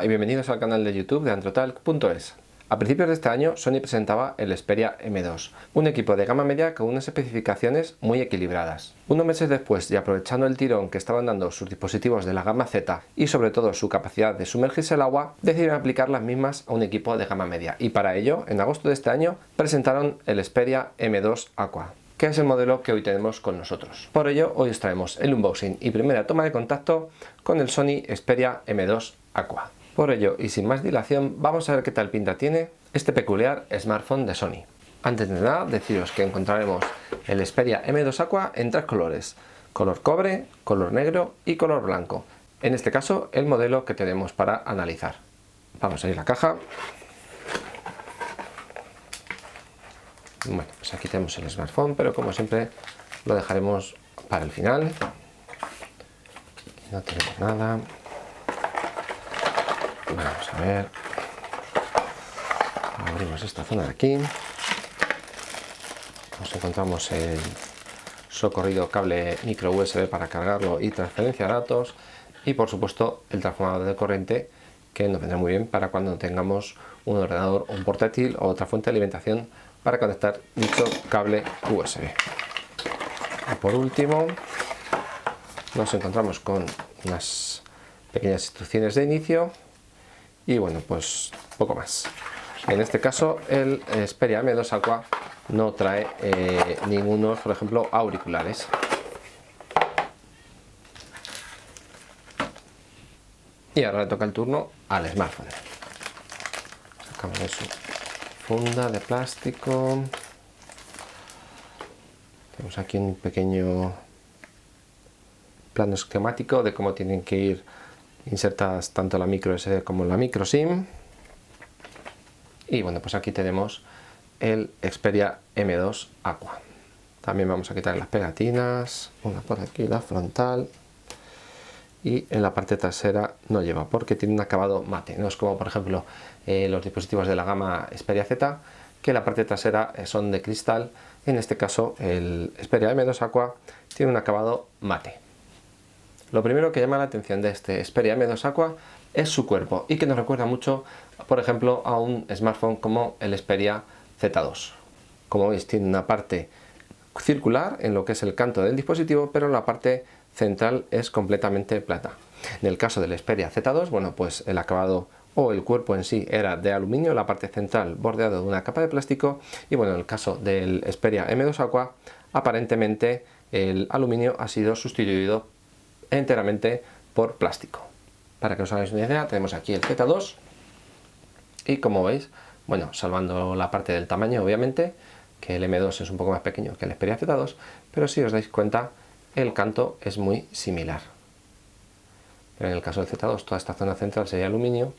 Hola y bienvenidos al canal de YouTube de Androtalk.es. A principios de este año Sony presentaba el Xperia M2, un equipo de gama media con unas especificaciones muy equilibradas. Unos meses después, y aprovechando el tirón que estaban dando sus dispositivos de la gama Z y sobre todo su capacidad de sumergirse al agua, decidieron aplicar las mismas a un equipo de gama media y para ello, en agosto de este año, presentaron el Xperia M2 Aqua, que es el modelo que hoy tenemos con nosotros. Por ello, hoy os traemos el unboxing y primera toma de contacto con el Sony Xperia M2 Aqua. Por ello, y sin más dilación, vamos a ver qué tal pinta tiene este peculiar smartphone de Sony. Antes de nada, deciros que encontraremos el Xperia M2 Aqua en tres colores: color cobre, color negro y color blanco. En este caso, el modelo que tenemos para analizar. Vamos a ir a la caja. Bueno, pues aquí tenemos el smartphone, pero como siempre lo dejaremos para el final. Aquí no tenemos nada. Vamos a ver. Abrimos esta zona de aquí. Nos encontramos el socorrido cable micro USB para cargarlo y transferencia de datos. Y por supuesto el transformador de corriente, que nos vendrá muy bien para cuando tengamos un ordenador, un portátil o otra fuente de alimentación para conectar dicho cable USB. Y por último nos encontramos con unas pequeñas instrucciones de inicio y bueno, pues poco más. En este caso el Xperia M2 Aqua no trae ningunos, por ejemplo, auriculares. Y ahora le toca el turno al smartphone. Sacamos de su funda de plástico. Tenemos aquí un pequeño plano esquemático de cómo tienen que ir insertadas tanto la micro SD como la micro SIM. Y bueno, pues aquí tenemos el Xperia M2 Aqua. También vamos a quitar las pegatinas, una por aquí, la frontal. Y en la parte trasera no lleva porque tiene un acabado mate, no es como por ejemplo los dispositivos de la gama Xperia Z, que la parte trasera son de cristal. En este caso el Xperia M2 Aqua tiene un acabado mate. Lo primero que llama la atención de este Xperia M2 Aqua es su cuerpo y que nos recuerda mucho, por ejemplo, a un smartphone como el Xperia Z2. Como veis, tiene una parte circular en lo que es el canto del dispositivo, pero la parte central es completamente plata. En el caso del Xperia Z2, bueno, pues el acabado o el cuerpo en sí era de aluminio, la parte central bordeado de una capa de plástico, y bueno, en el caso del Xperia M2 Aqua, aparentemente el aluminio ha sido sustituido enteramente por plástico. Para que os hagáis una idea, tenemos aquí el Z2 y como veis, bueno, salvando la parte del tamaño obviamente, que el M2 es un poco más pequeño que el Xperia Z2, pero si os dais cuenta, el canto es muy similar. Pero en el caso del Z2 toda esta zona central sería aluminio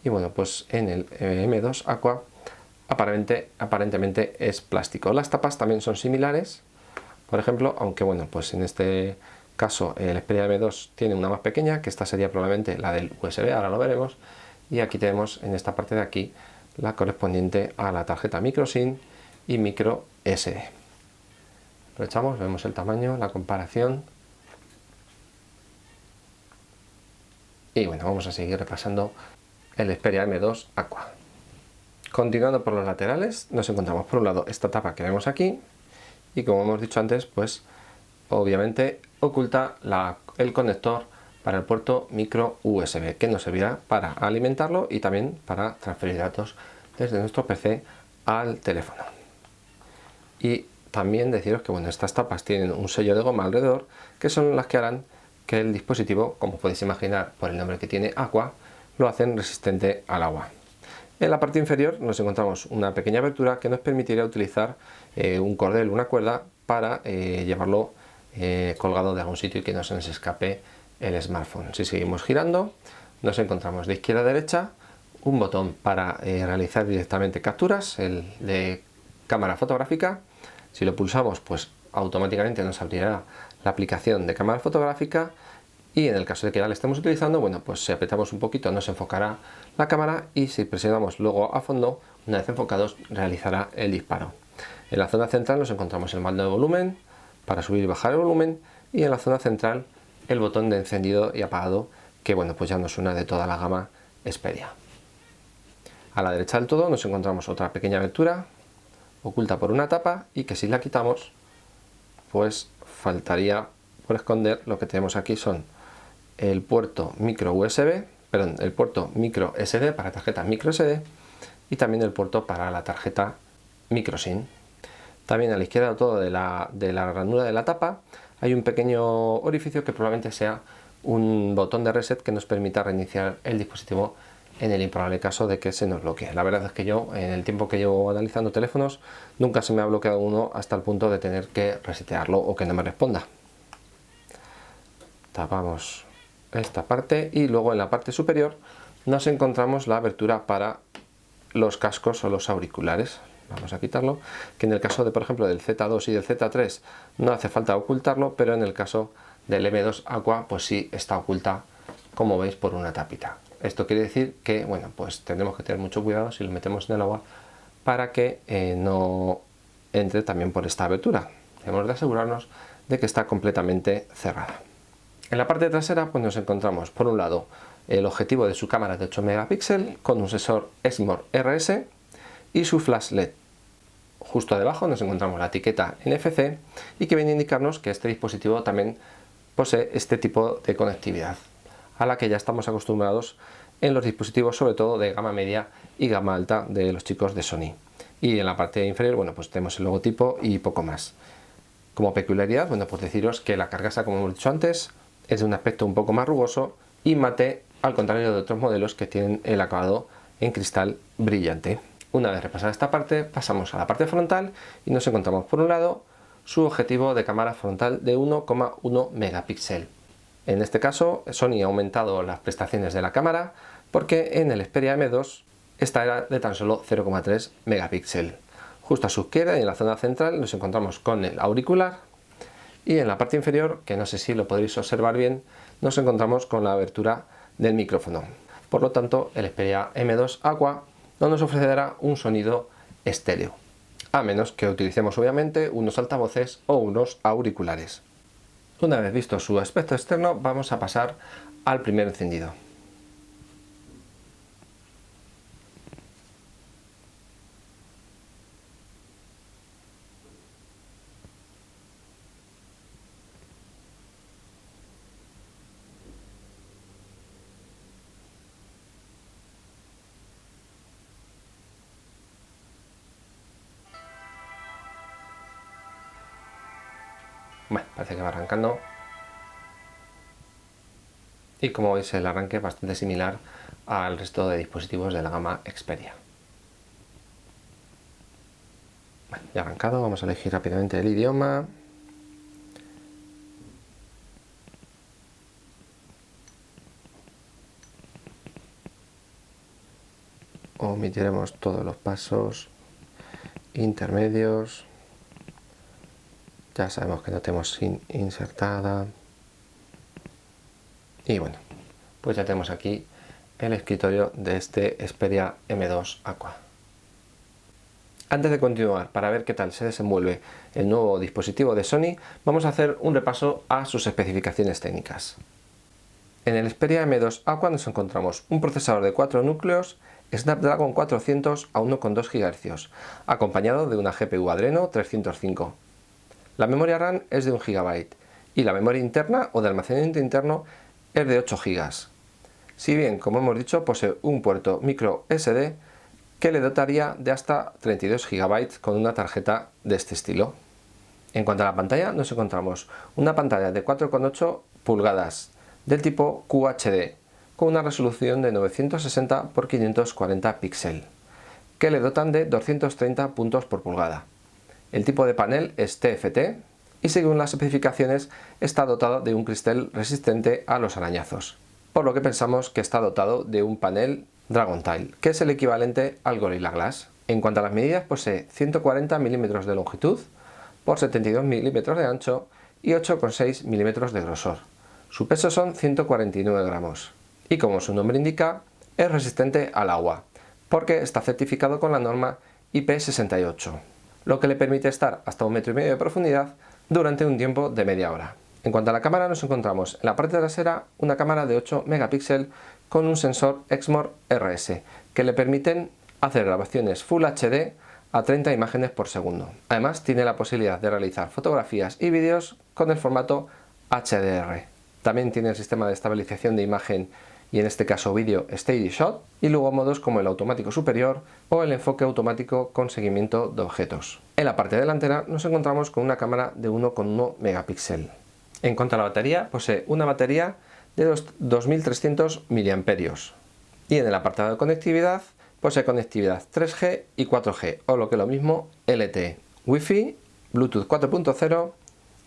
y bueno, pues en el M2 Aqua aparentemente es plástico. Las tapas también son similares, por ejemplo, aunque bueno, pues en este caso el Xperia M2 tiene una más pequeña, que esta sería probablemente la del USB, ahora lo veremos, y aquí tenemos en esta parte de aquí la correspondiente a la tarjeta micro SIM y micro SD. Aprovechamos, vemos el tamaño, la comparación. Y bueno, vamos a seguir repasando el Xperia M2 Aqua. Continuando por los laterales, nos encontramos por un lado esta tapa que vemos aquí, y como hemos dicho antes, pues obviamente oculta el conector para el puerto micro USB, que nos servirá para alimentarlo y también para transferir datos desde nuestro PC al teléfono. Y también deciros que bueno, estas tapas tienen un sello de goma alrededor, que son las que harán que el dispositivo, como podéis imaginar por el nombre que tiene, Aqua, lo hacen resistente al agua. En la parte inferior nos encontramos una pequeña abertura que nos permitirá utilizar un cordel, una cuerda, para llevarlo colgado de algún sitio y que no se nos escape el smartphone. Si seguimos girando, nos encontramos de izquierda a derecha un botón para realizar directamente capturas, el de cámara fotográfica. Si lo pulsamos, pues automáticamente nos abrirá la aplicación de cámara fotográfica, y en el caso de que ya la estemos utilizando, bueno, pues si apretamos un poquito nos enfocará la cámara, y si presionamos luego a fondo, una vez enfocados, realizará el disparo. En la zona central nos encontramos el mando de volumen para subir y bajar el volumen, y en la zona central el botón de encendido y apagado, que bueno, pues ya nos suena de toda la gama Xperia. A la derecha del todo nos encontramos otra pequeña abertura oculta por una tapa y que si la quitamos pues faltaría por esconder. Lo que tenemos aquí son el puerto micro USB, perdón, el puerto micro SD para tarjeta micro SD y también el puerto para la tarjeta micro SIM. También a la izquierda del todo de la ranura de la tapa hay un pequeño orificio que probablemente sea un botón de reset que nos permita reiniciar el dispositivo en el improbable caso de que se nos bloquee. La verdad es que yo, en el tiempo que llevo analizando teléfonos, nunca se me ha bloqueado uno hasta el punto de tener que resetearlo o que no me responda. Tapamos esta parte y luego en la parte superior nos encontramos la abertura para los cascos o los auriculares. Vamos a quitarlo, que en el caso de, por ejemplo, del Z2 y del Z3 no hace falta ocultarlo, pero en el caso del M2 Aqua pues sí está oculta, como veis, por una tapita. Esto quiere decir que, bueno, pues tendremos que tener mucho cuidado si lo metemos en el agua para que no entre también por esta abertura. Debemos de asegurarnos de que está completamente cerrada. En la parte trasera pues nos encontramos por un lado el objetivo de su cámara de 8 megapíxeles con un sensor Exmor RS y su flash LED. Justo debajo nos encontramos la etiqueta NFC y que viene a indicarnos que este dispositivo también posee este tipo de conectividad a la que ya estamos acostumbrados en los dispositivos, sobre todo de gama media y gama alta de los chicos de Sony. Y en la parte inferior, bueno, pues tenemos el logotipo y poco más. Como peculiaridad, bueno, pues deciros que la carcasa, como hemos dicho antes, es de un aspecto un poco más rugoso y mate, al contrario de otros modelos que tienen el acabado en cristal brillante. Una vez repasada esta parte, pasamos a la parte frontal y nos encontramos por un lado su objetivo de cámara frontal de 1,1 megapíxeles. En este caso, Sony ha aumentado las prestaciones de la cámara porque en el Xperia M2 esta era de tan solo 0,3 megapíxeles. Justo a su izquierda y en la zona central nos encontramos con el auricular y en la parte inferior, que no sé si lo podréis observar bien, nos encontramos con la abertura del micrófono. Por lo tanto, el Xperia M2 Aqua no nos ofrecerá un sonido estéreo, a menos que utilicemos obviamente unos altavoces o unos auriculares. Una vez visto su aspecto externo, vamos a pasar al primer encendido. Bueno, parece que va arrancando. Y como veis, el arranque es bastante similar al resto de dispositivos de la gama Xperia. Bueno, ya ha arrancado, vamos a elegir rápidamente el idioma. Omitiremos todos los pasos intermedios. Ya sabemos que no tenemos SIM insertada. Y bueno, pues ya tenemos aquí el escritorio de este Xperia M2 Aqua. Antes de continuar, para ver qué tal se desenvuelve el nuevo dispositivo de Sony, vamos a hacer un repaso a sus especificaciones técnicas. En el Xperia M2 Aqua nos encontramos un procesador de 4 núcleos Snapdragon 400 a 1,2 GHz, acompañado de una GPU Adreno 305. La memoria RAM es de 1 GB y la memoria interna o de almacenamiento interno es de 8 GB. Si bien, como hemos dicho, posee un puerto micro SD que le dotaría de hasta 32 GB con una tarjeta de este estilo. En cuanto a la pantalla, nos encontramos una pantalla de 4,8 pulgadas del tipo QHD con una resolución de 960 x 540 píxeles que le dotan de 230 puntos por pulgada. El tipo de panel es TFT y según las especificaciones está dotado de un cristal resistente a los arañazos, por lo que pensamos que está dotado de un panel Dragontail, que es el equivalente al Gorilla Glass. En cuanto a las medidas, posee 140 mm de longitud por 72 mm de ancho y 8,6 mm de grosor. Su peso son 149 gramos y, como su nombre indica, es resistente al agua, porque está certificado con la norma IP68, lo que le permite estar hasta 1,5 m de profundidad durante un tiempo de media hora. En cuanto a la cámara, nos encontramos en la parte trasera una cámara de 8 megapíxeles con un sensor Exmor RS que le permiten hacer grabaciones Full HD a 30 imágenes por segundo. Además tiene la posibilidad de realizar fotografías y vídeos con el formato HDR. También tiene el sistema de estabilización de imagen y en este caso vídeo Steady Shot, y luego modos como el automático superior o el enfoque automático con seguimiento de objetos. En la parte delantera nos encontramos con una cámara de 1,1 megapíxeles. En cuanto a la batería, posee una batería de 2300 mAh y en el apartado de conectividad posee conectividad 3G y 4G, o lo que es lo mismo LTE, Wi-Fi, Bluetooth 4.0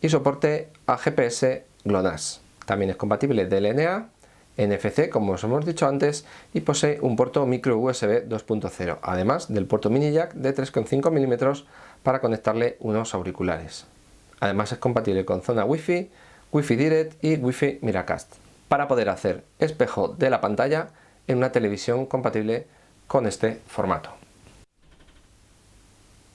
y soporte a GPS GLONASS. También es compatible DLNA, NFC, como os hemos dicho antes, y posee un puerto micro USB 2.0, además del puerto mini jack de 3,5 mm para conectarle unos auriculares. Además es compatible con zona Wi-Fi, Wi-Fi Direct y Wi-Fi Miracast, para poder hacer espejo de la pantalla en una televisión compatible con este formato.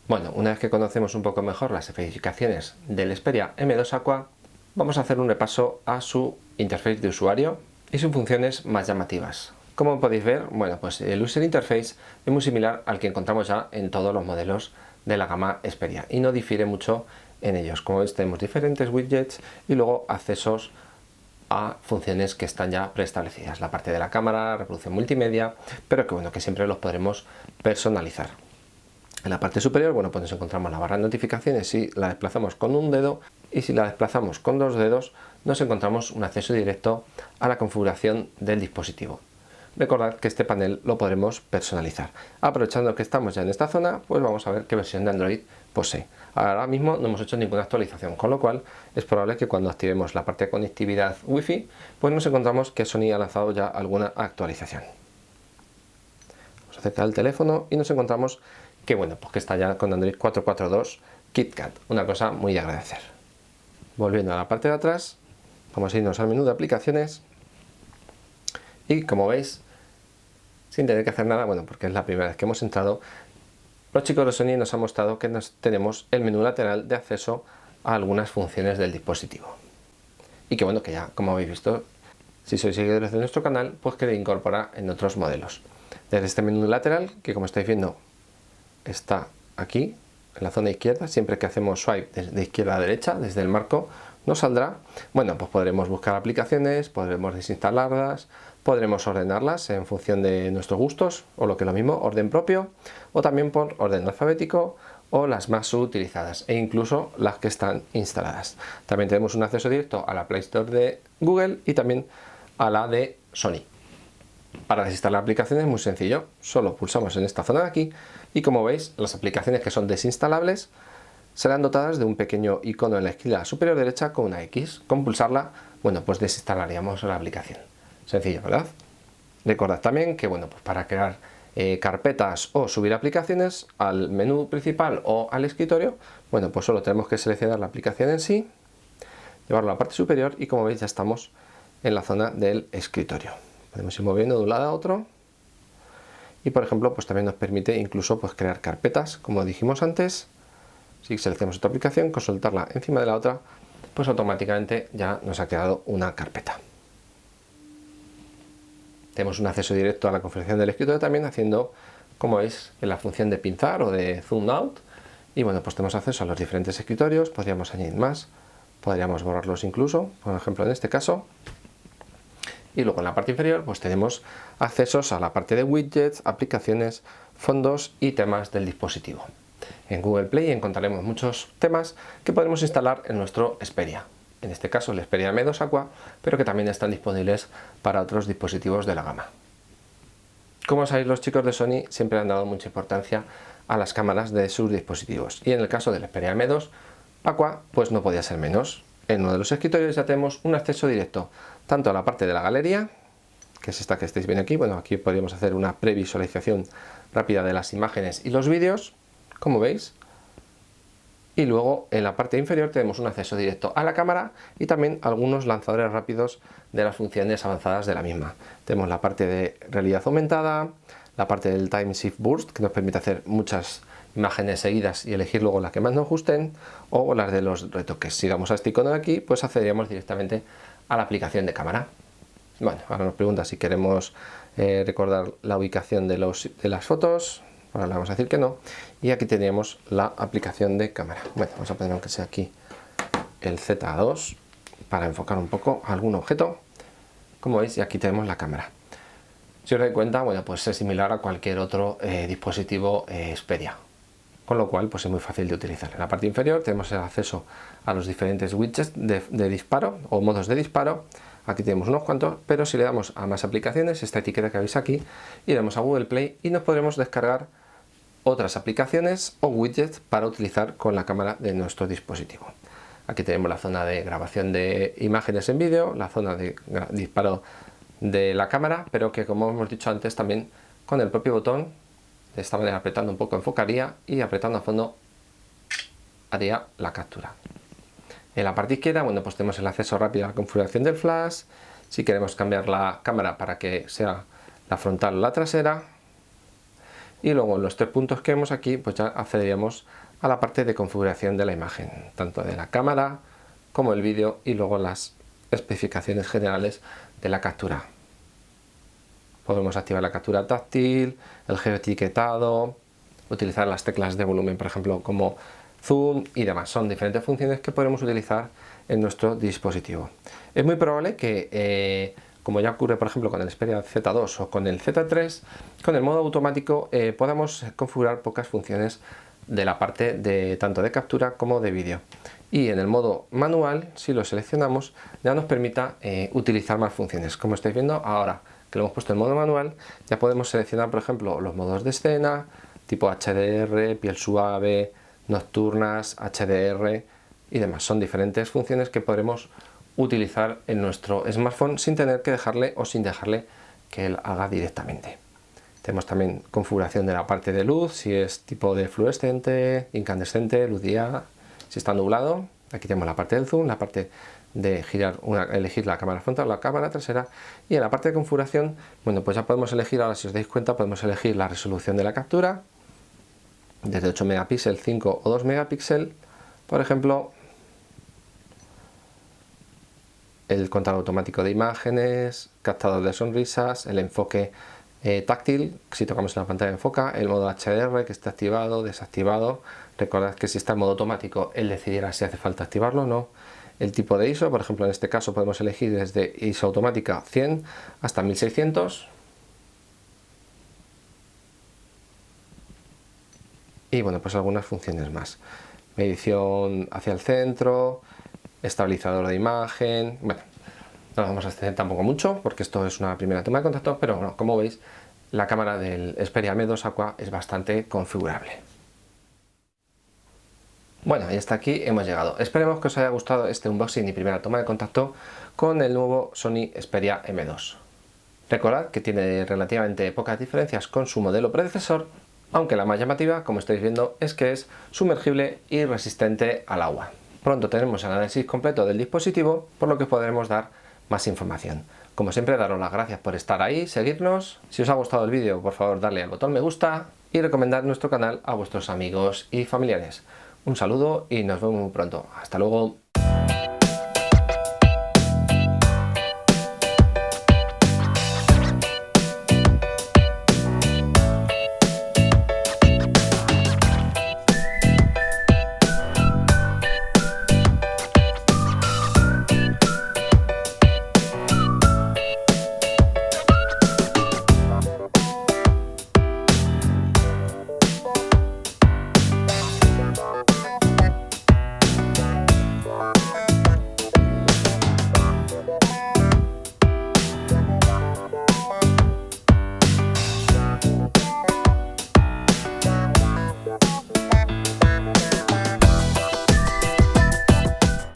Bueno, una vez que conocemos un poco mejor las especificaciones del Xperia M2 Aqua, vamos a hacer un repaso a su interface de usuario y sus funciones más llamativas. Como podéis ver, bueno, pues el User Interface es muy similar al que encontramos ya en todos los modelos de la gama Xperia y no difiere mucho en ellos. Como veis, tenemos diferentes widgets y luego accesos a funciones que están ya preestablecidas, la parte de la cámara, reproducción multimedia, pero que bueno, que siempre los podremos personalizar. En la parte superior, bueno, pues nos encontramos la barra de notificaciones si la desplazamos con un dedo, y si la desplazamos con dos dedos nos encontramos un acceso directo a la configuración del dispositivo. Recordad que este panel lo podremos personalizar. Aprovechando que estamos ya en esta zona, pues vamos a ver qué versión de Android posee. Ahora mismo no hemos hecho ninguna actualización, con lo cual es probable que cuando activemos la parte de conectividad Wi-Fi, pues nos encontramos que Sony ha lanzado ya alguna actualización. Vamos a acercar el teléfono y nos encontramos que bueno, pues que está ya con Android 4.4.2 KitKat, una cosa muy de agradecer. Volviendo a la parte de atrás, vamos a irnos al menú de aplicaciones y como veis, sin tener que hacer nada, bueno, porque es la primera vez que hemos entrado, los chicos de Sony nos han mostrado que tenemos el menú lateral de acceso a algunas funciones del dispositivo. Y que bueno, que ya, como habéis visto, si sois seguidores de nuestro canal, pues que incorpora en otros modelos. Desde este menú lateral, que como estáis viendo, está aquí, en la zona izquierda, siempre que hacemos swipe de izquierda a derecha, desde el marco, nos saldrá, bueno, pues podremos buscar aplicaciones, podremos desinstalarlas, podremos ordenarlas en función de nuestros gustos, o lo que es lo mismo, orden propio, o también por orden alfabético, o las más subutilizadas, e incluso las que están instaladas. También tenemos un acceso directo a la Play Store de Google y también a la de Sony. Para desinstalar aplicaciones es muy sencillo, solo pulsamos en esta zona de aquí y como veis las aplicaciones que son desinstalables serán dotadas de un pequeño icono en la esquina superior derecha con una X. Con pulsarla, bueno, pues desinstalaríamos la aplicación. Sencillo, ¿verdad? Recordad también que bueno, pues para crear carpetas o subir aplicaciones al menú principal o al escritorio, bueno, pues solo tenemos que seleccionar la aplicación en sí, llevarlo a la parte superior y como veis ya estamos en la zona del escritorio. Podemos ir moviendo de un lado a otro y por ejemplo pues también nos permite incluso pues crear carpetas, como dijimos antes. Si seleccionamos otra aplicación, con soltarla encima de la otra, pues automáticamente ya nos ha creado una carpeta. Tenemos un acceso directo a la configuración del escritorio también haciendo, como veis, en la función de pinzar o de zoom out. Y bueno, pues tenemos acceso a los diferentes escritorios, podríamos añadir más, podríamos borrarlos incluso, por ejemplo en este caso. Y luego en la parte inferior pues tenemos accesos a la parte de widgets, aplicaciones, fondos y temas del dispositivo. En Google Play encontraremos muchos temas que podremos instalar en nuestro Xperia. En este caso el Xperia M2 Aqua, pero que también están disponibles para otros dispositivos de la gama. Como sabéis, los chicos de Sony siempre han dado mucha importancia a las cámaras de sus dispositivos. Y en el caso del Xperia M2 Aqua, pues no podía ser menos. En uno de los escritorios ya tenemos un acceso directo tanto a la parte de la galería, que es esta que estáis viendo aquí. Bueno, aquí podríamos hacer una previsualización rápida de las imágenes y los vídeos, como veis. Y luego en la parte inferior tenemos un acceso directo a la cámara y también algunos lanzadores rápidos de las funciones avanzadas de la misma. Tenemos la parte de realidad aumentada, la parte del Time Shift Burst, que nos permite hacer muchas imágenes seguidas y elegir luego las que más nos gusten, o las de los retoques. Si damos a este icono de aquí, pues accederíamos directamente a la aplicación de cámara. Bueno, ahora nos pregunta si queremos recordar la ubicación de las fotos. Ahora le vamos a decir que no. Y aquí tenemos la aplicación de cámara. Bueno, vamos a poner aunque sea aquí el Z2 para enfocar un poco algún objeto. Como veis, y aquí tenemos la cámara. Si os dais cuenta, bueno, pues es similar a cualquier otro dispositivo Xperia. Con lo cual, pues es muy fácil de utilizar. En la parte inferior tenemos el acceso a los diferentes widgets de disparo o modos de disparo. Aquí tenemos unos cuantos, pero si le damos a más aplicaciones, esta etiqueta que veis aquí, iremos a Google Play y nos podremos descargar otras aplicaciones o widgets para utilizar con la cámara de nuestro dispositivo. Aquí tenemos la zona de grabación de imágenes en vídeo, la zona de disparo de la cámara, pero que, como hemos dicho antes, también con el propio botón, de esta manera apretando un poco enfocaría y apretando a fondo haría la captura. En la parte izquierda, bueno, pues tenemos el acceso rápido a la configuración del flash, si queremos cambiar la cámara para que sea la frontal o la trasera, y luego en los 3 puntos que vemos aquí, pues ya accederíamos a la parte de configuración de la imagen, tanto de la cámara como el vídeo, y luego las especificaciones generales de la captura. Podemos activar la captura táctil, el geoetiquetado, utilizar las teclas de volumen, por ejemplo, como zoom y demás. Son diferentes funciones que podemos utilizar en nuestro dispositivo. Es muy probable que, como ya ocurre por ejemplo con el Xperia Z2 o con el Z3, con el modo automático podamos configurar pocas funciones de la parte de tanto de captura como de vídeo. Y en el modo manual, si lo seleccionamos, ya nos permita utilizar más funciones. Como estáis viendo ahora que lo hemos puesto en modo manual, ya podemos seleccionar por ejemplo los modos de escena, tipo HDR, piel suave, nocturnas, HDR y demás. Son diferentes funciones que podremos utilizar en nuestro smartphone sin tener que dejarle o sin dejarle que él haga directamente. Tenemos también configuración de la parte de luz, si es tipo de fluorescente, incandescente, luz día, si está nublado. Aquí tenemos la parte del zoom, la parte de girar elegir la cámara frontal o la cámara trasera, y en la parte de configuración, bueno, pues ya podemos elegir, ahora si os dais cuenta, podemos elegir la resolución de la captura, desde 8 megapíxeles, 5 o 2 megapíxeles, por ejemplo, el contador automático de imágenes, captador de sonrisas, el enfoque táctil, si tocamos en la pantalla enfoca, el modo HDR que está activado, desactivado. Recordad que si está en modo automático, él decidirá si hace falta activarlo o no. El tipo de ISO, por ejemplo, en este caso podemos elegir desde ISO automática 100 hasta 1600. Y bueno, pues algunas funciones más. Medición hacia el centro, estabilizador de imagen. Bueno, no nos vamos a extender tampoco mucho porque esto es una primera toma de contacto, pero bueno, como veis, la cámara del Xperia M2 Aqua es bastante configurable. Bueno, y hasta aquí hemos llegado. Esperemos que os haya gustado este unboxing y primera toma de contacto con el nuevo Sony Xperia M2. Recordad que tiene relativamente pocas diferencias con su modelo predecesor, aunque la más llamativa, como estáis viendo, es que es sumergible y resistente al agua. Pronto tenemos el análisis completo del dispositivo, por lo que podremos dar más información. Como siempre, daros las gracias por estar ahí, seguirnos. Si os ha gustado el vídeo, por favor darle al botón me gusta y recomendar nuestro canal a vuestros amigos y familiares. Un saludo y nos vemos muy pronto. Hasta luego.